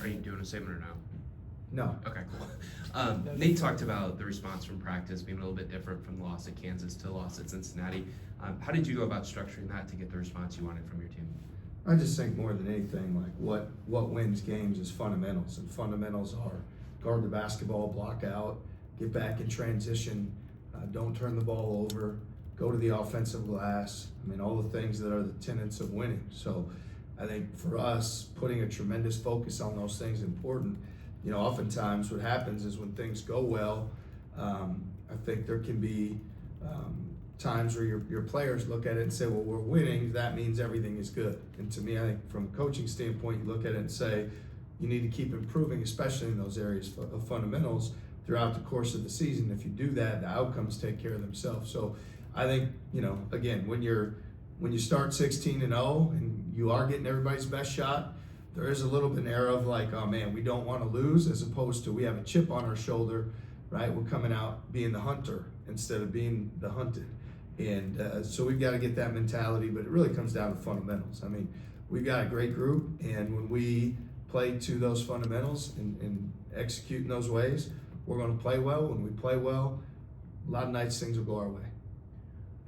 Are you doing a statement or no? No. Okay, cool. Nate talked about the response from practice being a little bit different from the loss at Kansas to the loss at Cincinnati. How did you go about structuring that to get the response you wanted from your team? I just think more than anything, like what wins games is fundamentals, and fundamentals are guard the basketball, block out, get back in transition, don't turn the ball over, go to the offensive glass. I mean, all the things that are the tenets of winning. So I think for us, putting a tremendous focus on those things is important. You know, oftentimes what happens is when things go well, I think there can be times where your players look at it and say, well, we're winning, that means everything is good. And to me, I think from a coaching standpoint, you look at it and say, you need to keep improving, especially in those areas of fundamentals throughout the course of the season. If you do that, the outcomes take care of themselves. So I think, you know, again, when you start 16-0 and you are getting everybody's best shot, there is a little bit an era of like, oh man, we don't want to lose, as opposed to we have a chip on our shoulder, right? We're coming out being the hunter instead of being the hunted. And so we've got to get that mentality, but it really comes down to fundamentals. I mean, we've got a great group, and when we play to those fundamentals and execute in those ways, we're going to play well. When we play well, a lot of nice things will go our way.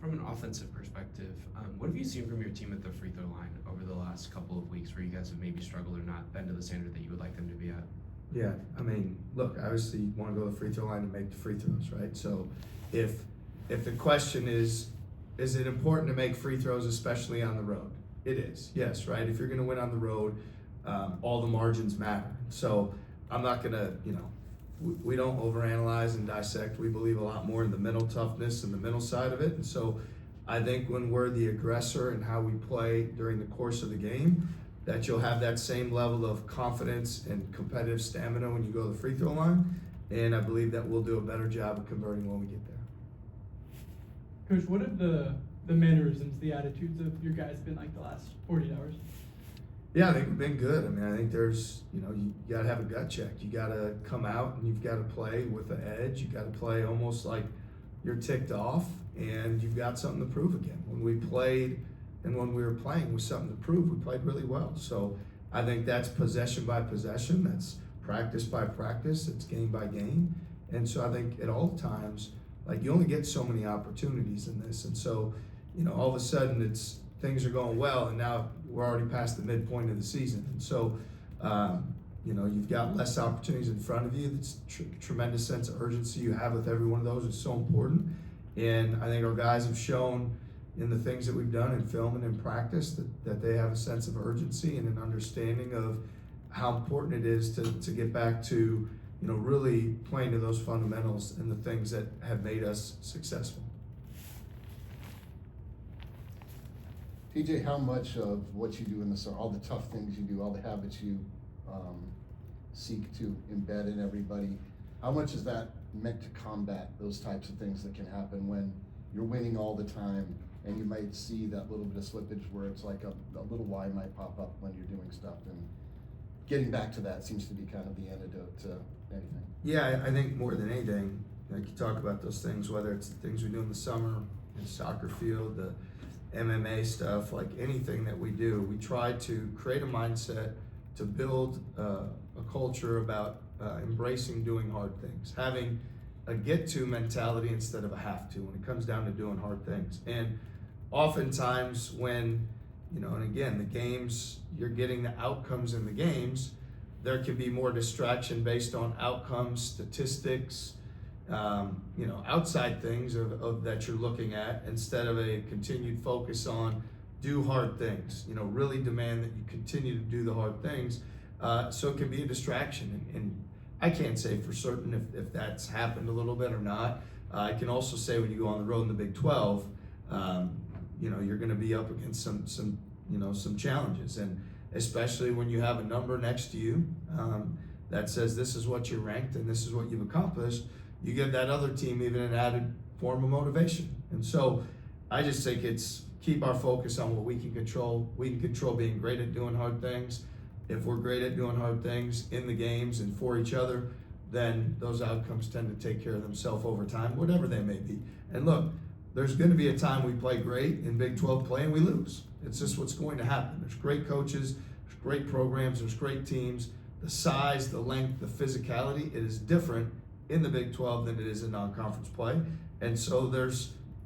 From an offensive perspective, what have you seen from your team at the free throw line over the last couple of weeks where you guys have maybe struggled or not been to the standard that you would like them to be at? Yeah, I mean, look, obviously you want to go to the free throw line and make the free throws, right? So if the question is it important to make free throws, especially on the road? It is, yes, right? If you're going to win on the road, all the margins matter. So I'm not going to, you know, we don't overanalyze and dissect. We believe a lot more in the mental toughness and the mental side of it. And so I think when we're the aggressor and how we play during the course of the game, that you'll have that same level of confidence and competitive stamina when you go to the free throw line. And I believe that we'll do a better job of converting when we get there. Coach, what have the mannerisms, the attitudes of your guys been like the last 48 hours? Yeah, I think we've been good. I mean, I think there's, you know, you got to have a gut check. You got to come out and you've got to play with an edge. You got to play almost like you're ticked off and you've got something to prove again. When we played and when we were playing with something to prove, we played really well. So I think that's possession by possession. That's practice by practice. It's game by game. And so I think at all times, like you only get so many opportunities in this. And so, you know, all of a sudden things are going well and now we're already past the midpoint of the season. And so, you know, you've got less opportunities in front of you. This tremendous sense of urgency you have with every one of those is so important. And I think our guys have shown in the things that we've done in film and in practice that they have a sense of urgency and an understanding of how important it is to get back to, you know, really playing to those fundamentals and the things that have made us successful. TJ, how much of what you do in the summer, all the tough things you do, all the habits you seek to embed in everybody, how much is that meant to combat those types of things that can happen when you're winning all the time and you might see that little bit of slippage where it's like a little Y might pop up when you're doing stuff, and getting back to that seems to be kind of the antidote to anything. Yeah, I think more than anything, like you talk about those things, whether it's the things we do in the summer, in the soccer field, the MMA stuff, like anything that we do, we try to create a mindset to build a culture about embracing doing hard things, having a get-to mentality instead of a have-to when it comes down to doing hard things. And oftentimes when, you know, and again, the games, you're getting the outcomes in the games, there can be more distraction based on outcomes, statistics, you know, outside things of that you're looking at, instead of a continued focus on do hard things, you know, really demand that you continue to do the hard things. So it can be a distraction. And I can't say for certain if that's happened a little bit or not. I can also say when you go on the road in the Big 12, you know, you're going to be up against some challenges, and especially when you have a number next to you that says this is what you're ranked and this is what you've accomplished, you give that other team even an added form of motivation. And so I just think it's keep our focus on what we can control. We can control being great at doing hard things. If we're great at doing hard things in the games and for each other, then those outcomes tend to take care of themselves over time, whatever they may be. And look, there's going to be a time we play great in Big 12 play and we lose. It's just what's going to happen. There's great coaches, there's great programs, there's great teams. the size, the length, the physicality, it is different in the Big 12 than it is in non-conference play. And so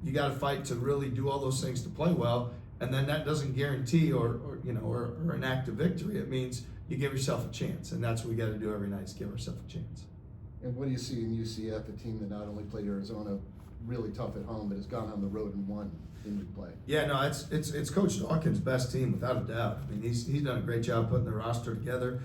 you got to fight to really do all those things to play well. And then that doesn't guarantee or an act of victory. It means you give yourself a chance. And that's what we got to do every night, is give ourselves a chance. And what do you see in UCF, a team that not only played Arizona really tough at home, but has gone on the road and won in league play? Yeah, no, it's Coach Dawkins' best team without a doubt. I mean, he's done a great job putting their roster together.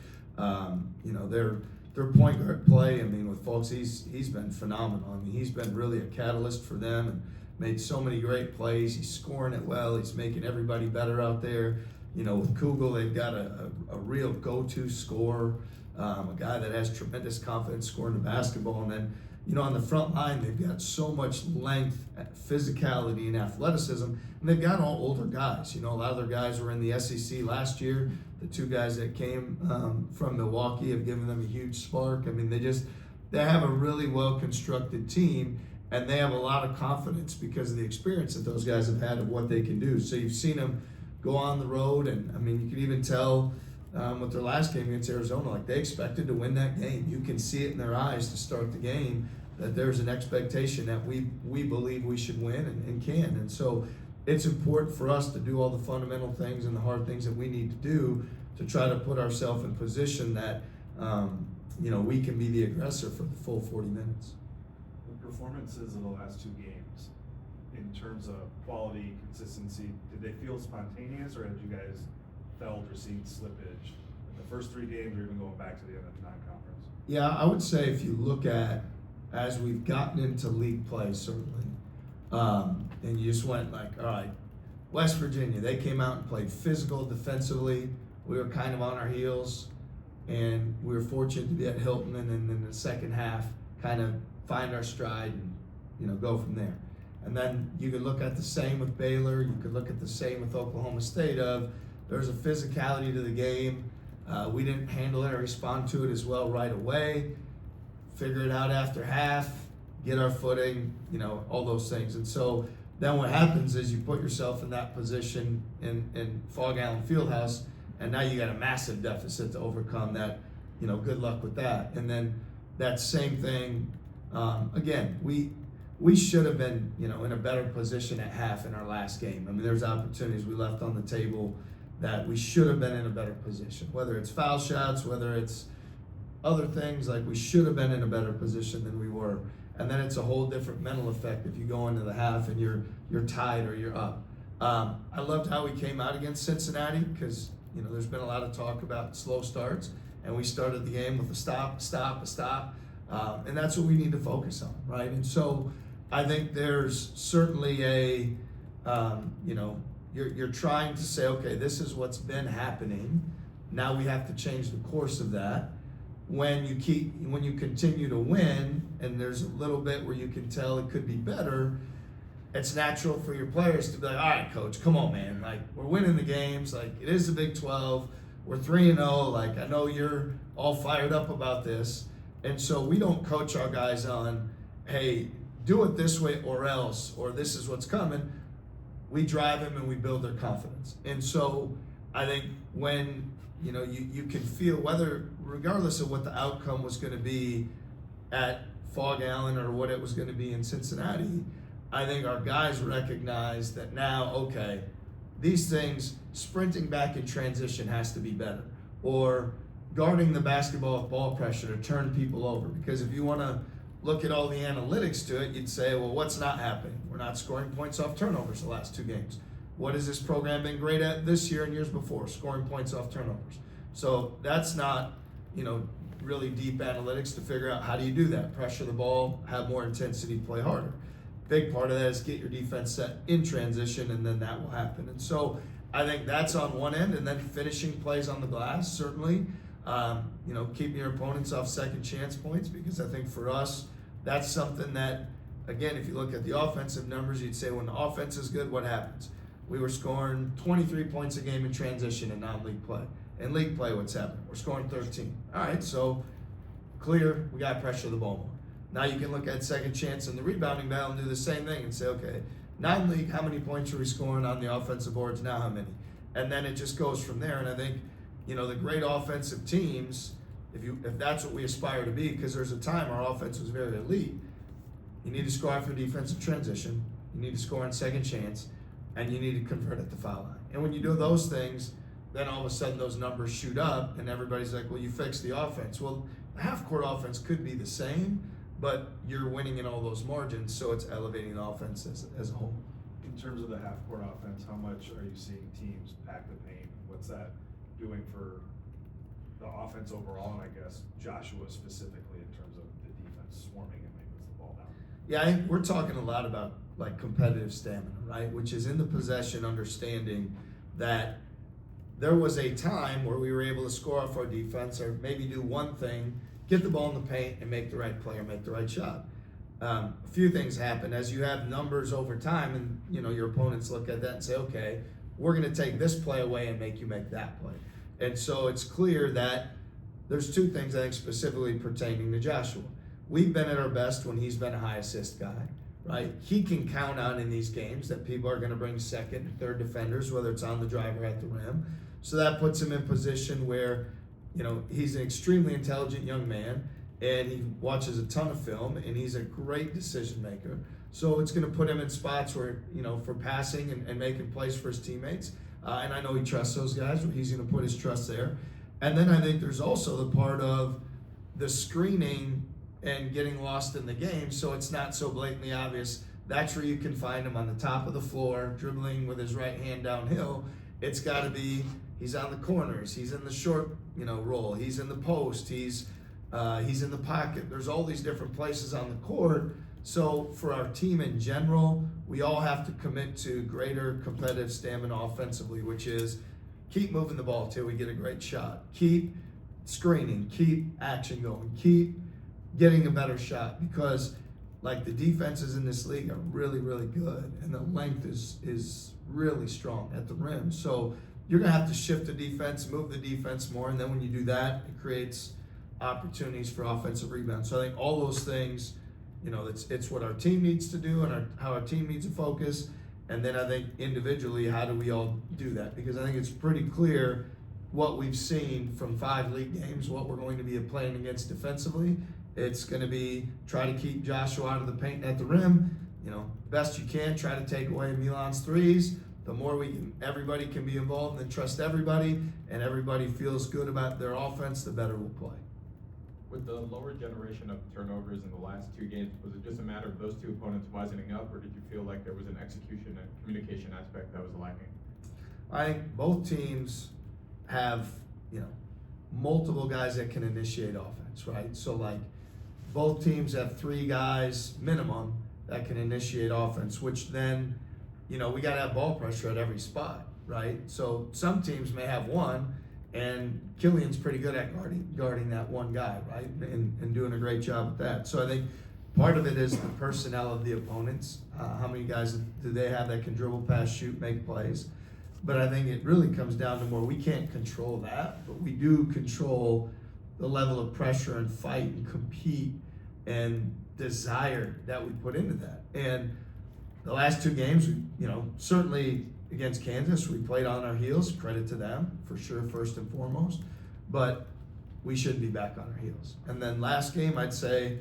Their point guard play, I mean, with folks, he's been phenomenal. I mean, he's been really a catalyst for them and made so many great plays. He's scoring it well. He's making everybody better out there. With Kugel, they've got a real go-to scorer, a guy that has tremendous confidence scoring the basketball. And then, on the front line, they've got so much length, physicality, and athleticism. And they've got all older guys. A lot of their guys were in the SEC last year. The two guys that came from Milwaukee have given them a huge spark. I mean, they have a really well-constructed team, and they have a lot of confidence because of the experience that those guys have had of what they can do. So you've seen them go on the road, and I mean, you can even tell with their last game against Arizona, like they expected to win that game. You can see it in their eyes to start the game that there's an expectation that we believe we should win and can. And so it's important for us to do all the fundamental things and the hard things that we need to do to try to put ourselves in position that we can be the aggressor for the full 40 minutes. The performances of the last two games, in terms of quality, consistency, did they feel spontaneous, or had you guys felt or seen slippage in the first three games, or even going back to the end of the non-conference? Yeah, I would say if you look at, as we've gotten into league play, certainly, and you just went like, all right, West Virginia, they came out and played physical defensively. We were kind of on our heels, and we were fortunate to be at Hilton, and then in the second half, kind of find our stride and go from there. And then you could look at the same with Baylor. You could look at the same with Oklahoma State. There's a physicality to the game. We didn't handle it or respond to it as well right away. Figure it out after half, get our footing, all those things. And so then what happens is you put yourself in that position in Fog Allen Fieldhouse, and now you got a massive deficit to overcome that. Good luck with that. And then that same thing, again, we should have been, in a better position at half in our last game. I mean, there's opportunities we left on the table that we should have been in a better position, whether it's foul shots, whether it's other things, like we should have been in a better position than we were. And then it's a whole different mental effect if you go into the half and you're tied or you're up. I loved how we came out against Cincinnati because, there's been a lot of talk about slow starts, and we started the game with a stop, and that's what we need to focus on, right? And so I think there's certainly you're trying to say, okay, this is what's been happening. Now we have to change the course of that. When you continue to win, and there's a little bit where you can tell it could be better, it's natural for your players to be like, all right, coach, come on, man. Like, we're winning the games. Like, it is the Big 12. We're 3-0. Like, I know you're all fired up about this. And so we don't coach our guys on, hey, do it this way or else, or this is what's coming. We drive them and we build their confidence. And so I think when, you can feel regardless of what the outcome was going to be at Fog Allen or what it was going to be in Cincinnati, I think our guys recognize that now, okay, these things, sprinting back in transition has to be better, or guarding the basketball with ball pressure to turn people over. Because if you want to look at all the analytics to it, you'd say, well, what's not happening? We're not scoring points off turnovers the last two games. What has this program been great at this year and years before? Scoring points off turnovers. So that's not, really deep analytics to figure out how do you do that. Pressure the ball, have more intensity, play harder. Big part of that is get your defense set in transition, and then that will happen. And so I think that's on one end, and then finishing plays on the glass, certainly. Keeping your opponents off second chance points, because I think for us, that's something that, again, if you look at the offensive numbers, you'd say when the offense is good, what happens? We were scoring 23 points a game in transition in non-league play. In league play, what's happening? We're scoring 13. All right, so clear, we got to pressure the ball more. Now you can look at second chance in the rebounding battle and do the same thing and say, okay, non-league, how many points are we scoring on the offensive boards? Now how many? And then it just goes from there. And I think, the great offensive teams, if that's what we aspire to be, because there's a time our offense was very elite. You need to score after defensive transition, you need to score on second chance, and you need to convert at the foul line. And when you do those things, then all of a sudden those numbers shoot up, and everybody's like, well, you fixed the offense. Well, the half-court offense could be the same, but you're winning in all those margins, so it's elevating the offense as a whole. In terms of the half-court offense, how much are you seeing teams pack the paint? What's that doing for the offense overall, and I guess Joshua specifically in terms of the defense swarming and making the ball down? Yeah, I think we're talking a lot about like competitive stamina, right? Which is in the possession understanding that there was a time where we were able to score off our defense or maybe do one thing, get the ball in the paint and make the right play or make the right shot. A few things happen as you have numbers over time, and your opponents look at that and say, okay, we're going to take this play away and make you make that play. And so it's clear that there's two things I think specifically pertaining to Joshua. We've been at our best when he's been a high assist guy, right? He can count on in these games that people are going to bring second and third defenders, whether it's on the drive or at the rim. So that puts him in position where, he's an extremely intelligent young man, and he watches a ton of film, and he's a great decision maker. So it's going to put him in spots where, for passing and making plays for his teammates. And I know he trusts those guys, but he's going to put his trust there. And then I think there's also the part of the screening and getting lost in the game, so it's not so blatantly obvious. That's where you can find him on the top of the floor, dribbling with his right hand downhill. It's got to be, he's on the corners, he's in the short, roll, he's in the post, he's in the pocket. There's all these different places on the court. So for our team in general, we all have to commit to greater competitive stamina offensively, which is keep moving the ball till we get a great shot. Keep screening, keep action going, keep getting a better shot, because like the defenses in this league are really, really good, and the length is really strong at the rim. So you're gonna have to shift the defense, move the defense more, and then when you do that, it creates opportunities for offensive rebounds. So I think all those things, it's what our team needs to do and how our team needs to focus. And then I think individually, how do we all do that? Because I think it's pretty clear what we've seen from 5 league games, what we're going to be playing against defensively. It's going to be try to keep Joshua out of the paint at the rim, best you can, try to take away Milan's threes. The more everybody can be involved and trust everybody, and everybody feels good about their offense, the better we'll play. With the lower generation of turnovers in the last 2 games, was it just a matter of those 2 opponents wisening up, or did you feel like there was an execution and communication aspect that was lacking? I think both teams have, multiple guys that can initiate offense, right? So like both teams have 3 guys minimum that can initiate offense, which then, we got to have ball pressure at every spot, right? So some teams may have 1, and Killian's pretty good at guarding that one guy, right? And doing a great job with that. So I think part of it is the personnel of the opponents. How many guys do they have that can dribble, pass, shoot, make plays? But I think it really comes down to more, we can't control that, but we do control the level of pressure and fight and compete and desire that we put into that. And the last 2 games, certainly against Kansas, we played on our heels, credit to them, for sure, first and foremost, but we shouldn't be back on our heels. And then last game, I'd say,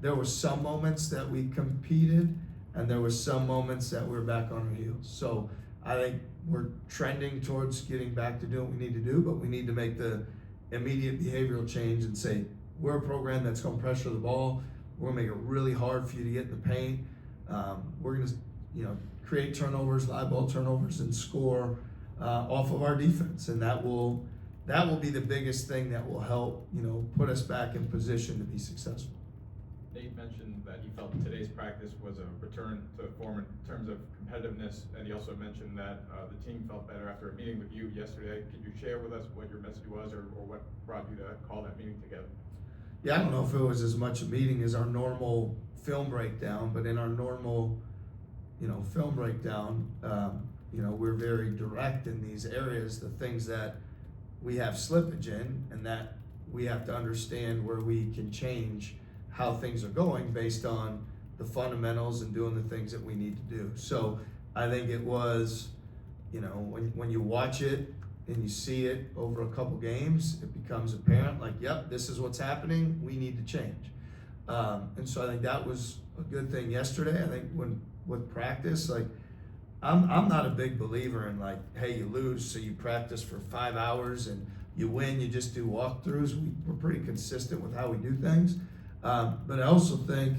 there were some moments that we competed, and there were some moments that we were back on our heels. So I think we're trending towards getting back to doing what we need to do, but we need to make the immediate behavioral change and say, we're a program that's going to pressure the ball. We're going to make it really hard for you to get in the paint. We're going to, create turnovers, live ball turnovers, and score off of our defense, and that will be the biggest thing that will help put us back in position to be successful. Nate mentioned that he felt today's practice was a return to form in terms of competitiveness, and he also mentioned that the team felt better after a meeting with you yesterday. Could you share with us what your message was, or what brought you to call that meeting together? Yeah, I don't know if it was as much a meeting as our normal film breakdown, but in our normal film breakdown, we're very direct in these areas, the things that we have slippage in, and that we have to understand where we can change how things are going based on the fundamentals and doing the things that we need to do. So I think it was, when you watch it, and you see it over a couple games, it becomes apparent, like, yep, this is what's happening, we need to change. And so I think that was a good thing yesterday. I think with practice, like, I'm not a big believer in, like, hey, you lose, so you practice for 5 hours, and you win, you just do walkthroughs. We're pretty consistent with how we do things. But I also think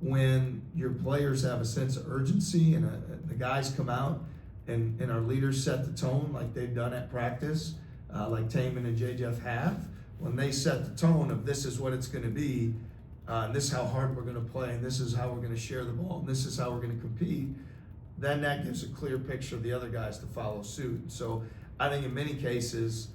when your players have a sense of urgency and the guys come out and our leaders set the tone like they've done at practice, like Taman and J-Jeff have, when they set the tone of this is what it's going to be, and this is how hard we're going to play, and this is how we're going to share the ball, and this is how we're going to compete, then that gives a clear picture of the other guys to follow suit. So I think in many cases,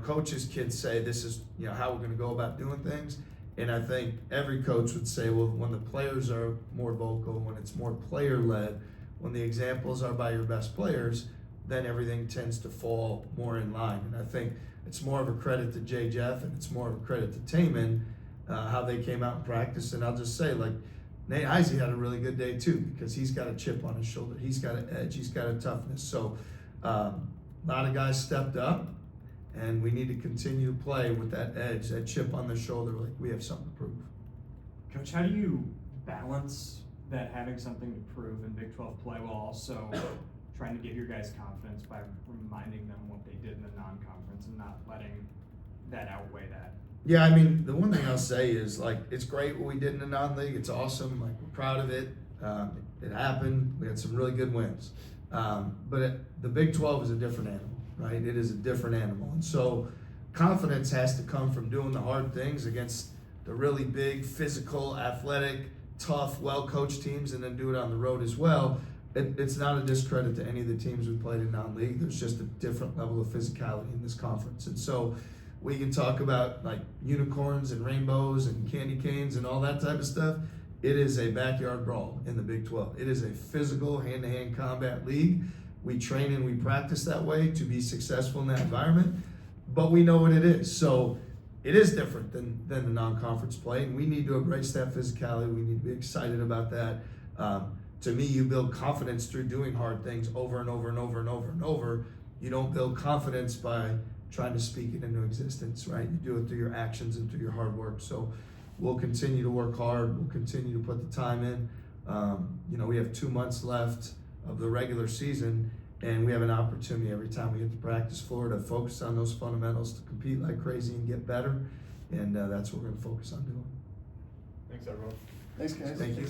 coaches' kids say this is, how we're going to go about doing things. And I think every coach would say, well, when the players are more vocal, when it's more player-led, when the examples are by your best players, then everything tends to fall more in line. And I think it's more of a credit to Jay Jeff and it's more of a credit to Taman, how they came out and practiced. And I'll just say, like, Nate Heisey had a really good day too, because he's got a chip on his shoulder. He's got an edge. He's got a toughness. So a lot of guys stepped up. And we need to continue to play with that edge, that chip on the shoulder, like we have something to prove. Coach, how do you balance that having something to prove in Big 12 play while also trying to give your guys confidence by reminding them what they did in the non-conference and not letting that outweigh that? Yeah, I mean, the one thing I'll say is, like, it's great what we did in the non-league. It's awesome. Like, we're proud of it. It happened. We had some really good wins. But the Big 12 is a different animal. Right? It is a different animal. And so confidence has to come from doing the hard things against the really big, physical, athletic, tough, well-coached teams, and then do it on the road as well. It's not a discredit to any of the teams we played in non-league. There's just a different level of physicality in this conference. And so we can talk about, like, unicorns and rainbows and candy canes and all that type of stuff. It is a backyard brawl in the Big 12. It is a physical, hand-to-hand combat league. We train and we practice that way to be successful in that environment, but we know what it is. So it is different than the non-conference play, and we need to embrace that physicality. We need to be excited about that. To me, you build confidence through doing hard things over and over and over and over and over. You don't build confidence by trying to speak it into existence, right? You do it through your actions and through your hard work. So we'll continue to work hard. We'll continue to put the time in. We have 2 months left of the regular season, and we have an opportunity every time we hit the practice floor to focus on those fundamentals, to compete like crazy and get better, and that's what we're going to focus on doing. Thanks, everyone. Thanks, guys. Thank you.